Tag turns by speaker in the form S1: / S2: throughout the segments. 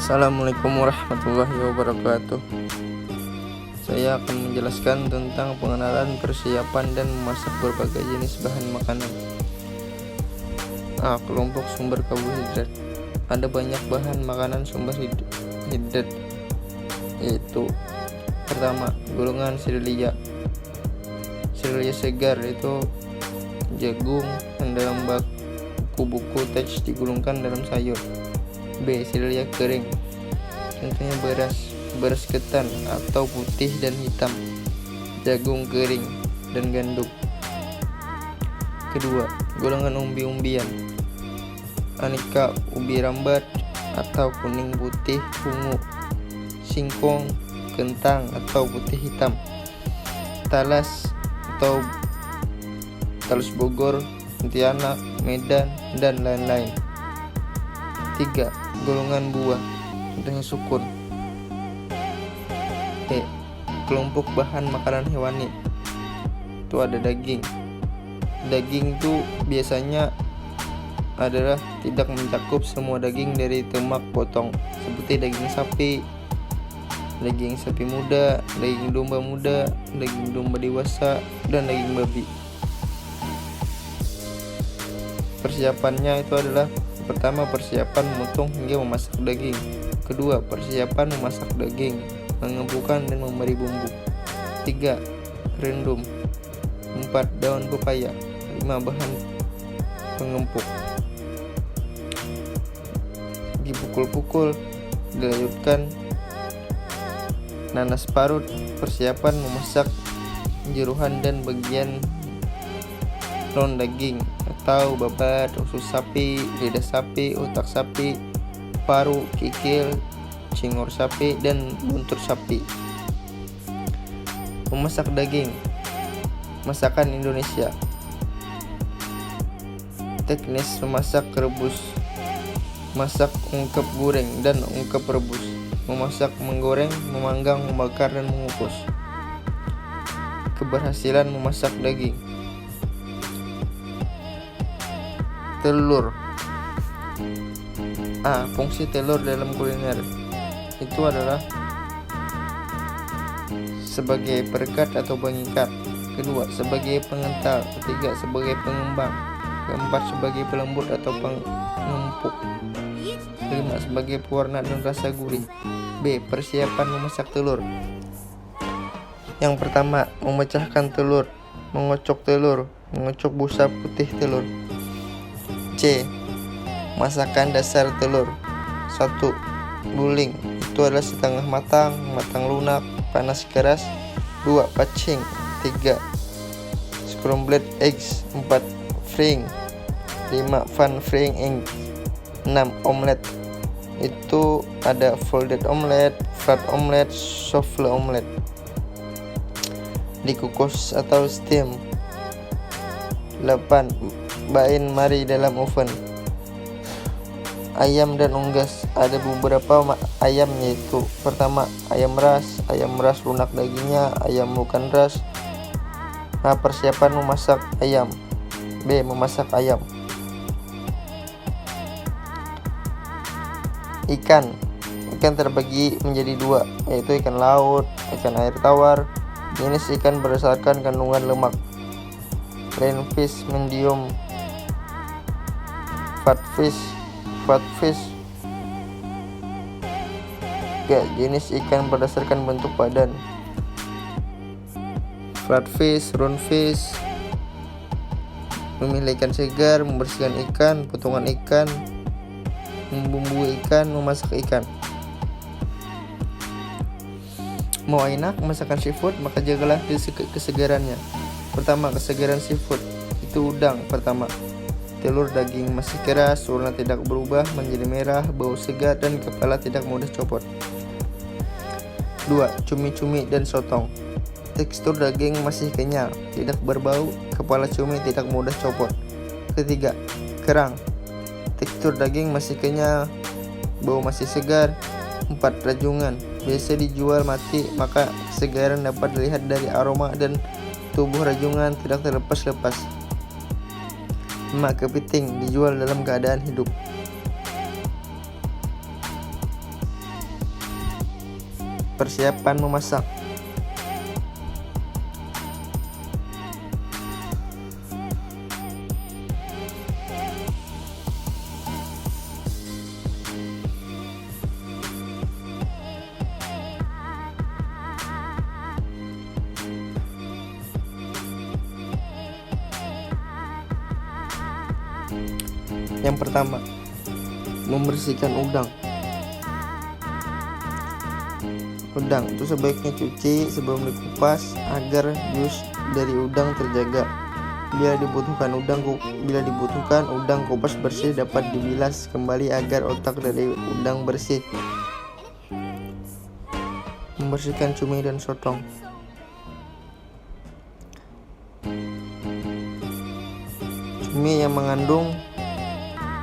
S1: Assalamualaikum warahmatullahi wabarakatuh. Saya akan menjelaskan tentang pengenalan, persiapan, dan memasak berbagai jenis bahan makanan. Kelompok sumber karbohidrat. Ada banyak bahan makanan sumber hidrat, yaitu pertama, golongan serealia. Serealia segar itu jagung yang dalam buku teks digulungkan dalam sayur. B. Serealia kering, contohnya beras ketan atau putih dan hitam, jagung kering, dan gandum. Kedua, golongan umbi-umbian, aneka ubi rambat atau kuning putih ungu, singkong, kentang atau putih hitam, talas atau talus Bogor, Pontianak, Medan, dan lain-lain. 3. Golongan buah, contohnya sukun. Kelompok bahan makanan hewani, itu ada daging. Daging itu biasanya adalah tidak mencakup semua daging dari ternak potong, seperti daging sapi muda, daging domba muda, daging domba dewasa, dan daging babi. Persiapannya itu adalah: pertama, persiapan memotong hingga memasak daging. Kedua, persiapan memasak daging, mengembukan dan memberi bumbu. 3. Rendum. 4. Daun pepaya. 5. Bahan pengempuk. Dipukul-pukul, dilayutkan. Nanas parut. Persiapan memasak jeruan dan bagian non daging atau babat, usus sapi, lidah sapi, otak sapi, paru, kikil, cingor sapi, dan buntut sapi. Memasak daging. Masakan Indonesia. Teknis memasak: rebus, masak, ungkep, goreng, dan ungkep rebus. Memasak: menggoreng, memanggang, membakar, dan mengukus. Keberhasilan memasak daging. Telur. Fungsi telur dalam kuliner itu adalah sebagai perekat atau pengikat. Kedua, sebagai pengental. Ketiga, sebagai pengembang. Keempat, sebagai pelembut atau pengempuk. Kelima, sebagai pewarna dan rasa gurih. B. Persiapan memasak telur. Yang pertama, memecahkan telur, mengocok telur, mengocok busa putih telur. C. Masakan dasar telur. 1. Guling, itu adalah setengah matang, matang lunak, panas keras. 2. Pacing. 3. Scrambled eggs. 4. Frying. 5. Pan frying egg. 6. Omelet, itu ada folded omelet, flat omelet, souffle omelet. Dikukus atau steam. 8. Bain mari dalam oven. Ayam dan unggas, ada beberapa ayam, yaitu pertama, ayam ras lunak dagingnya, ayam bukan ras. Persiapan memasak ayam. B. Memasak ayam. Ikan terbagi menjadi 2, yaitu ikan laut, ikan air tawar. Jenis ikan berdasarkan kandungan lemak: plain fish, medium, fat fish. Jenis ikan berdasarkan bentuk badan: flat fish, round fish. Memilih ikan segar, membersihkan ikan, potongan ikan, membumbui ikan, memasak ikan. Mau enak masakan seafood, maka jagalah kesegarannya. Pertama, kesegaran seafood itu udang. Pertama, telur daging masih keras, warna tidak berubah menjadi merah, bau segar, dan kepala tidak mudah copot. 2. Cumi-cumi dan sotong. Tekstur daging masih kenyal, tidak berbau, kepala cumi tidak mudah copot. Ketiga, kerang. Tekstur daging masih kenyal, bau masih segar. 4. Rajungan, biasa dijual mati, maka kesegaran dapat dilihat dari aroma dan tubuh rajungan tidak terlepas-lepas. 5. Kepiting, dijual dalam keadaan hidup. Persiapan memasak. Yang pertama, membersihkan udang. Udang itu sebaiknya cuci sebelum dikupas agar jus dari udang terjaga. Bila dibutuhkan udang kupas bersih dapat dibilas kembali agar otak dari udang bersih. Membersihkan cumi dan sotong. Cumi yang mengandung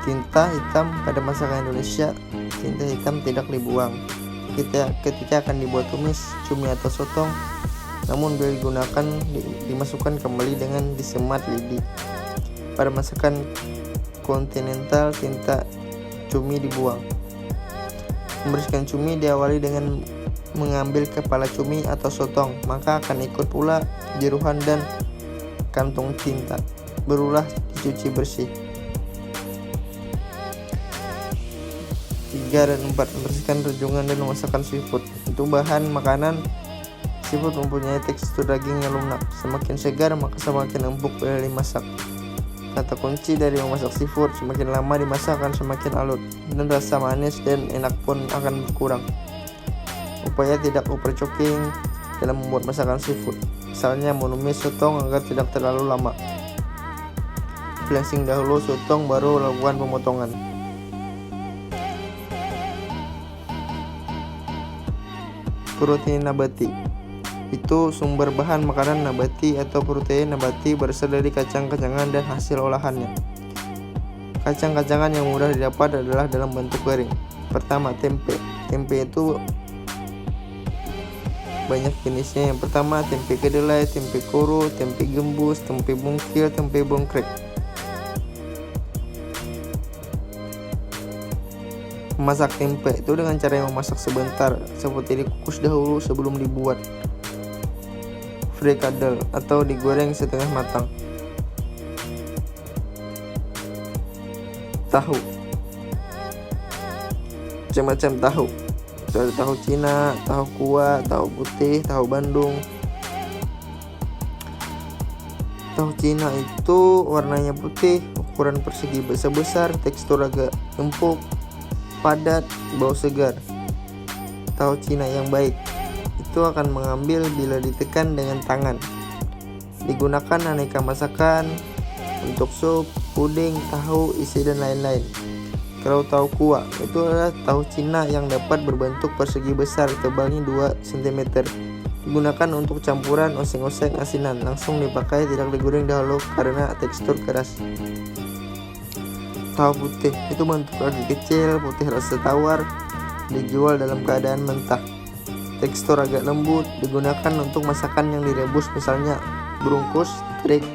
S1: tinta hitam pada masakan Indonesia, tinta hitam tidak dibuang ketika akan dibuat tumis, cumi atau sotong. Namun bila digunakan dimasukkan kembali dengan disemat lidi. Pada masakan kontinental, tinta cumi dibuang. Membersihkan cumi diawali dengan mengambil kepala cumi atau sotong, maka akan ikut pula jeruan dan kantong tinta. Berulah dicuci bersih. 3 dan 4. Membersihkan rajungan dan memasakkan seafood. Untuk bahan makanan, seafood mempunyai tekstur daging yang lunak. Semakin segar maka semakin empuk bila dimasak. Kata kunci dari memasak seafood, semakin lama dimasak akan semakin alot, dan rasa manis dan enak pun akan berkurang. Upaya tidak overcooking dalam membuat masakan seafood. Misalnya menumis sotong agar tidak terlalu lama. Blanching dahulu sotong baru lakukan pemotongan. Protein nabati itu sumber bahan makanan nabati atau protein nabati berasal dari kacang-kacangan dan hasil olahannya. Kacang-kacangan yang mudah didapat adalah dalam bentuk garing. Pertama, tempe. Tempe itu banyak jenisnya. Yang pertama, tempe kedelai, tempe koro, tempe gembus, tempe bungkil, tempe bongkrek. Memasak tempe itu dengan cara yang memasak sebentar, seperti dikukus dahulu sebelum dibuat frikadel atau digoreng setengah matang. Tahu, macam-macam tahu. Ada tahu Cina, tahu kuah, tahu putih, tahu Bandung. Tahu Cina itu warnanya putih, ukuran persegi besar-besar, tekstur agak empuk, padat, bau segar. Tahu Cina yang baik itu akan mengambil bila ditekan dengan tangan. Digunakan aneka masakan untuk sup, puding, tahu isi dan lain-lain. Kalau tahu kuah itu adalah tahu Cina yang dapat berbentuk persegi besar, tebalnya 2 cm. Digunakan untuk campuran oseng-oseng asinan, langsung dipakai, tidak digoreng dahulu karena tekstur keras. Tahu putih itu bentuk agak kecil, putih rasa tawar, dijual dalam keadaan mentah. Tekstur agak lembut, digunakan untuk masakan yang direbus, misalnya berungkus, trik,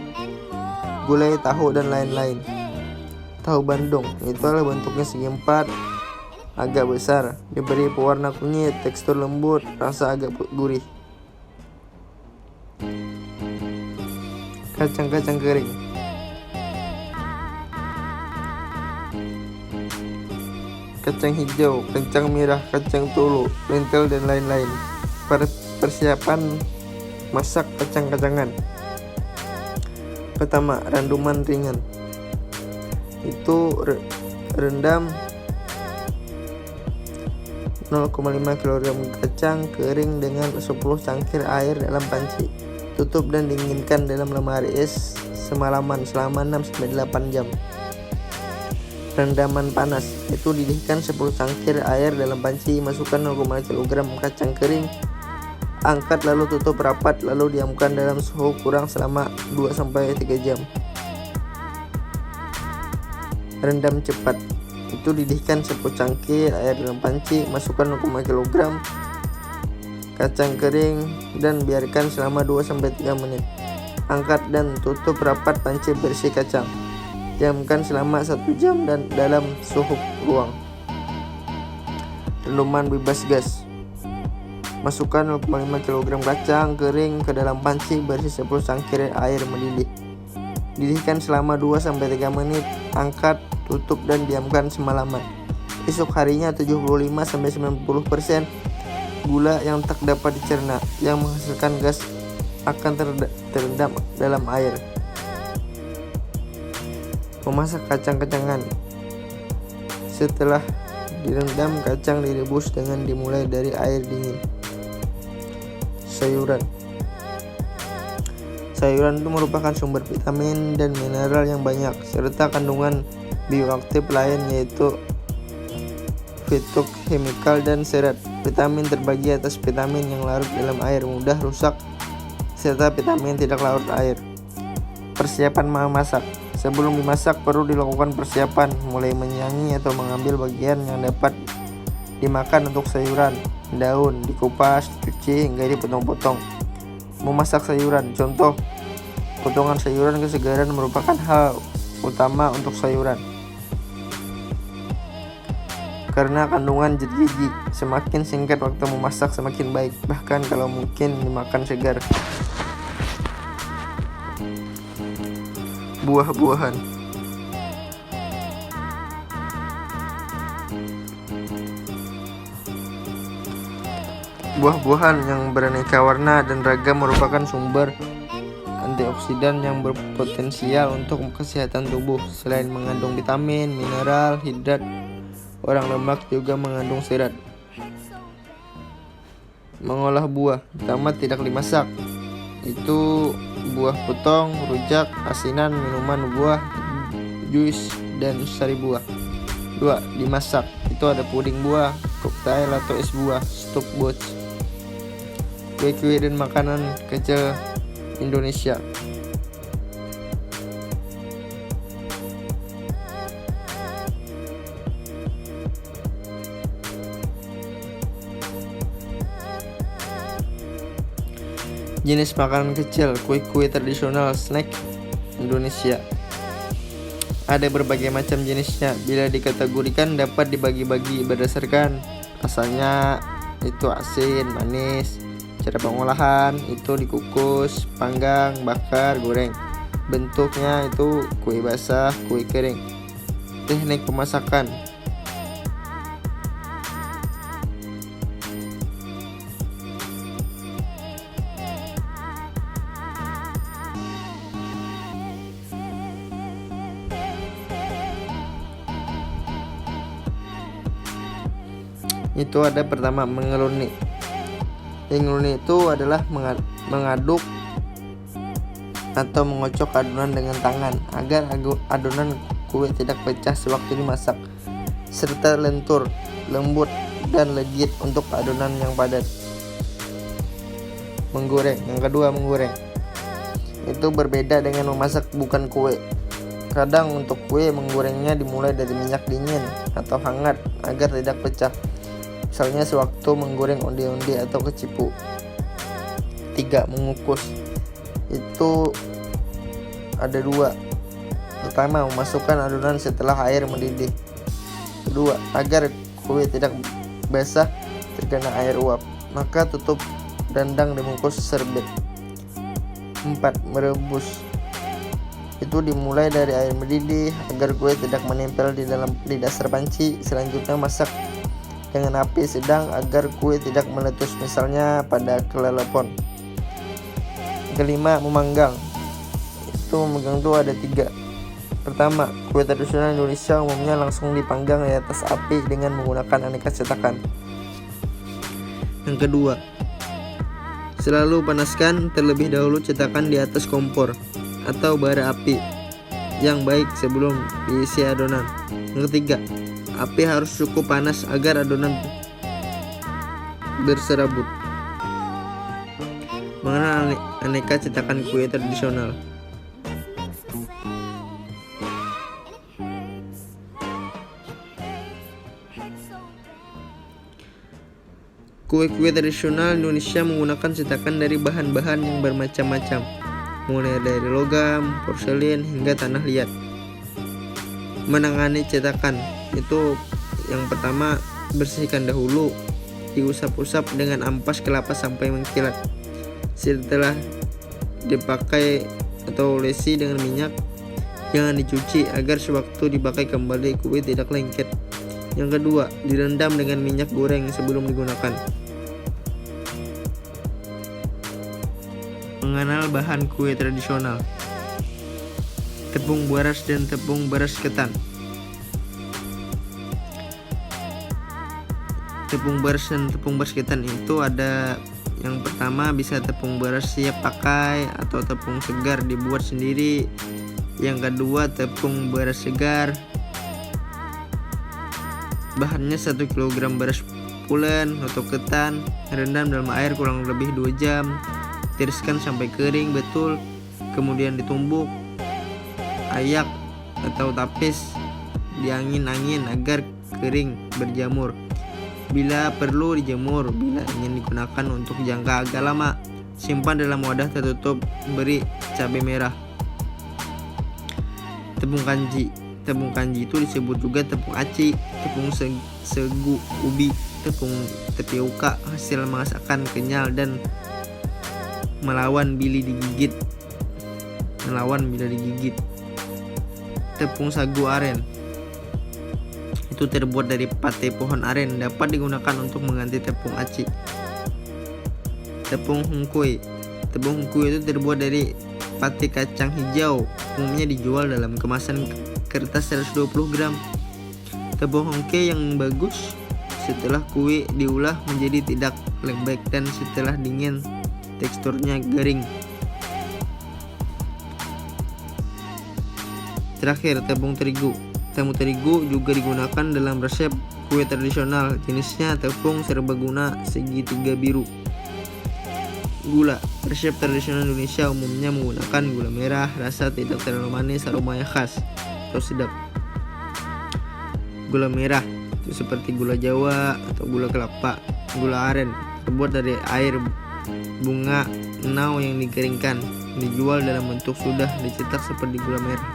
S1: gulai, tahu dan lain-lain. Tahu Bandung itu adalah bentuknya segi empat, agak besar, diberi pewarna kunyit, tekstur lembut, rasa agak gurih. Kacang-kacang kering. Kacang hijau, kacang merah, kacang tolo, lentil dan lain-lain. Persiapan masak kacang-kacangan. Pertama, randuman ringan. Itu rendam 0,5 kg kacang kering dengan 10 cangkir air dalam panci. Tutup dan dinginkan dalam lemari es semalaman selama 6-8 jam. Rendaman panas itu didihkan 10 cangkir air dalam panci, masukkan 0,5 kg kacang kering, angkat lalu tutup rapat, lalu diamkan dalam suhu kurang selama 2-3 jam. Rendam cepat itu didihkan 10 cangkir air dalam panci, masukkan 0,5 kg kacang kering dan biarkan selama 2-3 menit. Angkat dan tutup rapat panci berisi kacang. Diamkan selama 1 jam dan dalam suhu ruang. Rendaman bebas gas. Masukkan 0,5 kg kacang kering ke dalam panci berisi 10 cangkir air mendidih. Didihkan selama 2-3 menit, angkat, tutup dan diamkan semalaman. Esok harinya 75-90% gula yang tak dapat dicerna yang menghasilkan gas akan terendam dalam air. Memasak kacang-kacangan. Setelah direndam, kacang direbus dengan dimulai dari air dingin. Sayuran itu merupakan sumber vitamin dan mineral yang banyak, serta kandungan bioaktif lain yaitu fitochemical dan serat. Vitamin terbagi atas vitamin yang larut dalam air mudah rusak, serta vitamin tidak larut air. Persiapan memasak. Sebelum dimasak perlu dilakukan persiapan, mulai menyangi atau mengambil bagian yang dapat dimakan untuk sayuran. Daun dikupas, dicuci hingga dipotong-potong. Memasak sayuran. Contoh, potongan sayuran kesegaran merupakan hal utama untuk sayuran. Karena kandungan zat gizi, semakin singkat waktu memasak semakin baik, bahkan kalau mungkin dimakan segar. Buah-buahan. Buah-buahan yang beraneka warna dan ragam merupakan sumber antioksidan yang berpotensial untuk kesehatan tubuh. Selain mengandung vitamin, mineral, hidrat, orang lemak juga mengandung serat. Mengolah buah. Pertama, tidak dimasak. Itu buah potong, rujak, asinan, minuman buah, jus, dan sari buah. 2. Dimasak. Itu ada puding buah, koktail atau es buah, stok box, kue-kue dan makanan kecil Indonesia. Jenis makanan kecil, kue-kue tradisional, snack Indonesia. Ada berbagai macam jenisnya. Bila dikategorikan dapat dibagi-bagi berdasarkan rasanya, itu asin, manis. Cara pengolahan itu dikukus, panggang, bakar, goreng. Bentuknya itu kue basah, kue kering. Teknik pemasakan. Itu ada pertama mengeluni. Mengeluni itu adalah mengaduk atau mengocok adonan dengan tangan agar adonan kue tidak pecah sewaktu dimasak, serta lentur, lembut, dan legit untuk adonan yang padat. Menggoreng. Yang kedua, menggoreng. Itu berbeda dengan memasak bukan kue. Kadang untuk kue menggorengnya dimulai dari minyak dingin atau hangat agar tidak pecah, misalnya sewaktu menggoreng onde-onde atau kecipu. 3. Mengukus. Itu ada 2. Pertama, memasukkan adonan setelah air mendidih. Kedua, agar kue tidak basah terkena air uap, maka tutup dandang dibungkus serbet. 4. Merebus. Itu dimulai dari air mendidih agar kue tidak menempel di dasar panci. Selanjutnya masak dengan api sedang agar kue tidak meletus, misalnya pada kelelepon. Kelima, memanggang. Itu memanggang itu ada 3. Pertama, kue tradisional Indonesia umumnya langsung dipanggang di atas api dengan menggunakan aneka cetakan. Yang kedua, selalu panaskan terlebih dahulu cetakan di atas kompor atau bara api yang baik sebelum diisi adonan. Yang ketiga, api harus cukup panas agar adonan berserabut. Mengenal aneka cetakan kue tradisional. Kue-kue tradisional Indonesia menggunakan cetakan dari bahan-bahan yang bermacam-macam, mulai dari logam, porselin, hingga tanah liat. Menangani cetakan itu yang pertama, bersihkan dahulu diusap-usap dengan ampas kelapa sampai mengkilat. Setelah dipakai atau olesi dengan minyak, jangan dicuci agar sewaktu dipakai kembali kue tidak lengket. Yang kedua, direndam dengan minyak goreng sebelum digunakan. Mengenal bahan kue tradisional: tepung beras dan tepung beras ketan. Tepung beras dan tepung beras ketan itu ada, yang pertama bisa tepung beras siap pakai atau tepung segar dibuat sendiri. Yang kedua, tepung beras segar. Bahannya 1 kg beras pulen atau ketan, rendam dalam air kurang lebih 2 jam. Tiriskan sampai kering betul, kemudian ditumbuk, ayak atau tapis di angin-angin agar kering, berjamur. Bila perlu dijemur. Bila ingin digunakan untuk jangka agak lama, simpan dalam wadah tertutup, beri cabai merah. Tepung kanji. Tepung kanji itu disebut juga tepung aci, tepung segu ubi, tepung tapioka, hasil masakan kenyal dan melawan bila digigit. Tepung sagu aren itu terbuat dari pate pohon aren, dapat digunakan untuk mengganti tepung aci. Tepung hungkui. Tepung hungkui itu terbuat dari pate kacang hijau, umumnya dijual dalam kemasan kertas 120 gram. Tepung hongke yang bagus setelah kue diolah menjadi tidak lembek dan setelah dingin teksturnya garing. Terakhir, tepung terigu. Tepung terigu juga digunakan dalam resep kue tradisional, jenisnya tepung serbaguna segitiga biru. Gula. Resep tradisional Indonesia umumnya menggunakan gula merah, rasa tidak terlalu manis, aromanya khas atau sedap. Gula merah itu seperti gula Jawa atau gula kelapa. Gula aren terbuat dari air bunga nau yang dikeringkan, dijual dalam bentuk sudah dicetak seperti gula merah.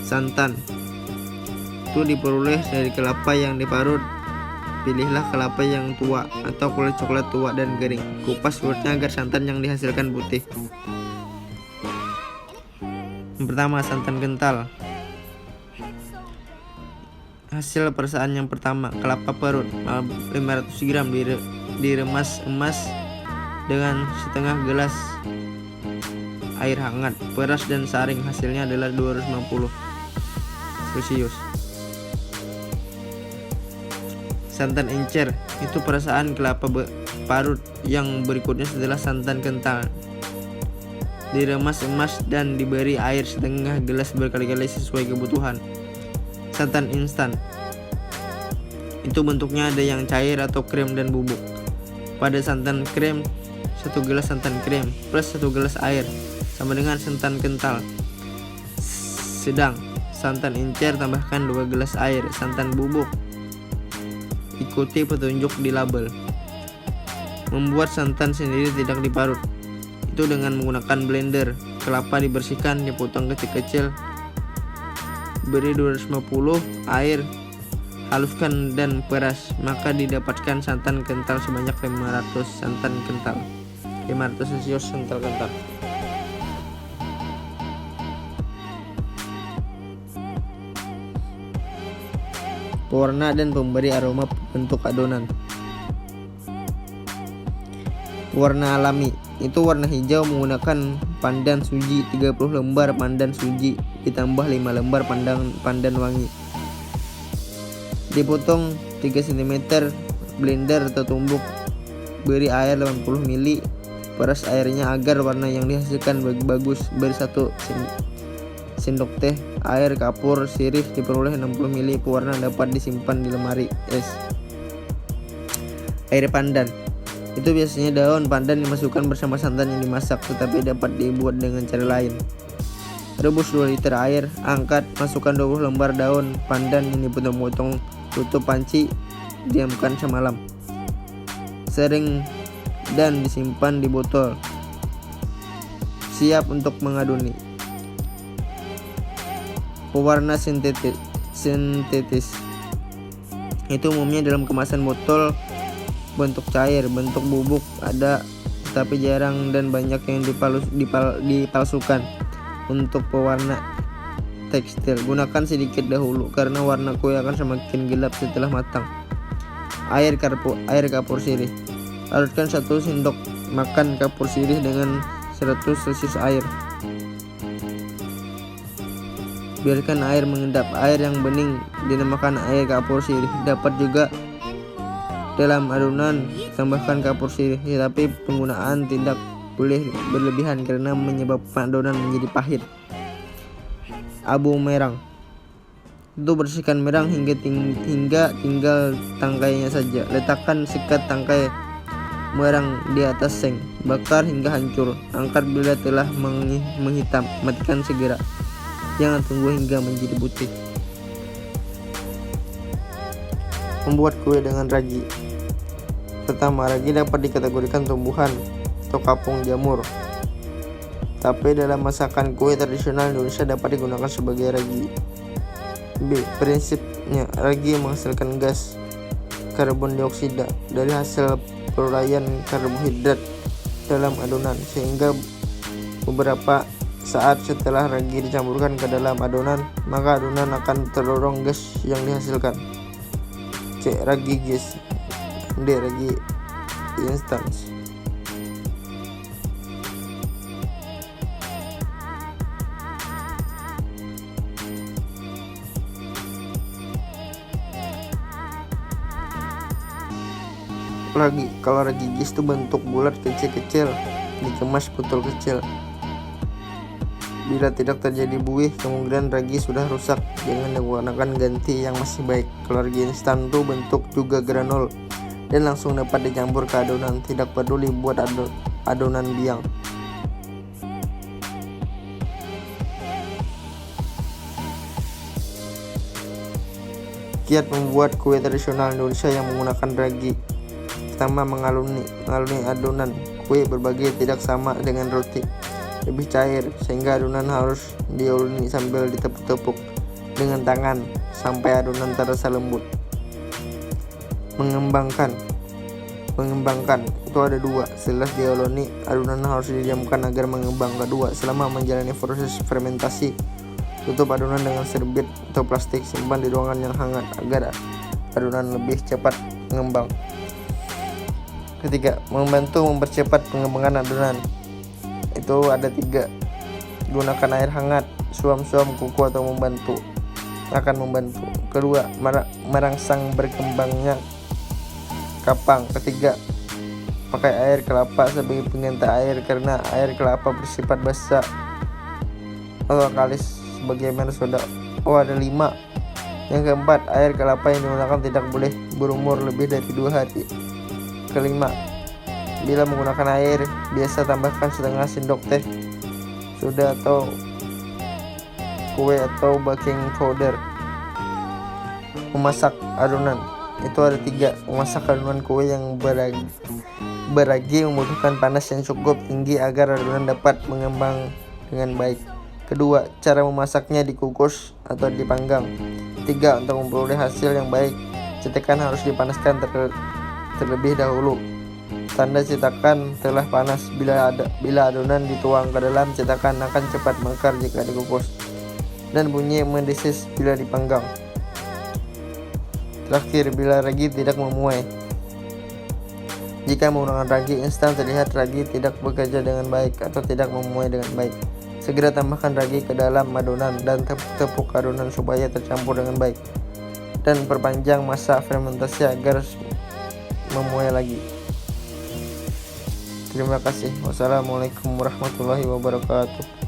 S1: Santan itu diperoleh dari kelapa yang diparut. Pilihlah kelapa yang tua atau kulit coklat tua dan kering. Kupas kulitnya agar santan yang dihasilkan putih. Yang pertama, santan kental. Hasil perasaan yang pertama, kelapa parut 500 gram diremas emas dengan setengah gelas air hangat. Peras dan saring, hasilnya adalah 250 Celcius. Santan encer itu perasaan kelapa parut yang berikutnya setelah santan kental. Diremas emas dan diberi air setengah gelas berkali-kali sesuai kebutuhan. Santan instan itu bentuknya ada yang cair atau krem dan bubuk. Pada santan krem, 1 gelas santan krem plus 1 gelas air sama dengan santan kental. Sedang santan encer tambahkan 2 gelas air. Santan bubuk, ikuti petunjuk di label. Membuat santan sendiri tidak diparut itu dengan menggunakan blender. Kelapa dibersihkan, dipotong kecil-kecil, beri 250 air, haluskan dan peras, maka didapatkan santan kental sebanyak 500 santan kental. 500 Celcius santan kental. Pewarna dan pemberi aroma bentuk adonan. Warna alami itu warna hijau menggunakan pandan suji. 30 lembar pandan suji ditambah 5 lembar pandan wangi. Dipotong 3 cm, blender atau tumbuk. Beri air 80 ml, peras airnya agar warna yang dihasilkan bagus. Beri 1 sendok teh air kapur sirih, diperoleh 60 ml. Pewarna dapat disimpan di lemari es. Air pandan itu biasanya daun pandan dimasukkan bersama santan yang dimasak, tetapi dapat dibuat dengan cara lain. Rebus 2 liter air, angkat, masukkan 20 lembar daun pandan yang dipotong-potong, tutup panci, diamkan semalam. Sering dan disimpan di botol. Siap untuk mengaduni. Pewarna sintetis Itu umumnya dalam kemasan botol bentuk cair, bentuk bubuk ada, tapi jarang dan banyak yang dipalsukan. Untuk pewarna tekstil, gunakan sedikit dahulu karena warna kue akan semakin gelap setelah matang. Air kapur sirih. Larutkan 1 sendok makan kapur sirih dengan 100 celcius air. Biarkan air mengendap. Air yang bening dinamakan air kapur sirih. Dapat juga dalam adonan tambahkan kapur sirih, tetapi penggunaan tidak boleh berlebihan karena menyebabkan adonan menjadi pahit. Abu merang. Itu bersihkan merang hingga tinggal tangkainya saja. Letakkan sikat tangkai merang di atas seng. Bakar hingga hancur. Angkat bila telah menghitam. Matikan segera. Jangan tunggu hingga menjadi putih. Membuat kue dengan ragi. Pertama, ragi dapat dikategorikan tumbuhan atau kapung jamur. Tapi dalam masakan kue tradisional Indonesia dapat digunakan sebagai ragi. B. Prinsipnya, ragi menghasilkan gas karbon dioksida dari hasil peruraian karbohidrat dalam adonan, sehingga beberapa saat setelah ragi dicampurkan ke dalam adonan, maka adonan akan terdorong gas yang dihasilkan. C. Ragi gas. D. Ragi instan. Kalau ragi gas itu bentuk bulat kecil-kecil, dikemas botol kecil. Bila tidak terjadi buih, kemungkinan ragi sudah rusak. Jangan digunakan, ganti yang masih baik. Kalau ragi instan itu bentuk juga granul dan langsung dapat dicampur ke adonan. Tidak peduli buat adonan biang. Kiat membuat kue tradisional Indonesia yang menggunakan ragi. Pertama, mengaluni adonan kue berbagai tidak sama dengan roti. Lebih cair, sehingga adonan harus diuleni sambil ditepuk-tepuk dengan tangan sampai adonan terasa lembut. Mengembangkan itu ada 2. Setelah diuleni, adonan harus didiamkan agar mengembang. Kedua, selama menjalani proses fermentasi, tutup adonan dengan serbet atau plastik. Simpan di ruangan yang hangat agar adonan lebih cepat mengembang. Ketiga, membantu mempercepat pengembangan adonan. Itu ada 3. Gunakan air hangat, suam-suam kuku atau akan membantu. Kedua, merangsang berkembangnya kapang. Ketiga, pakai air kelapa sebagai pengganti air karena air kelapa bersifat basa atau kalis sebagaimana soda. Ada 5. Yang keempat, air kelapa yang digunakan tidak boleh berumur lebih dari 2 hari. Kelima, bila menggunakan air biasa, tambahkan setengah sendok teh soda atau kue atau baking powder. Memasak adonan. Itu ada 3. Memasak adonan kue yang beragi membutuhkan panas yang cukup tinggi agar adonan dapat mengembang dengan baik. Kedua, cara memasaknya dikukus atau dipanggang. 3. Untuk memperoleh hasil yang baik, cetakan harus dipanaskan terlebih dahulu. Tanda cetakan telah panas. Bila adonan dituang ke dalam cetakan akan cepat mekar jika dikukus, dan bunyi mendesis bila dipanggang. Terakhir, bila ragi tidak memuai. Jika menggunakan ragi instan, terlihat ragi tidak bekerja dengan baik atau tidak memuai dengan baik. Segera tambahkan ragi ke dalam adonan dan tepuk adonan supaya tercampur dengan baik, dan perpanjang masa fermentasi agar memuai lagi. Terima kasih. Wassalamualaikum warahmatullahi wabarakatuh.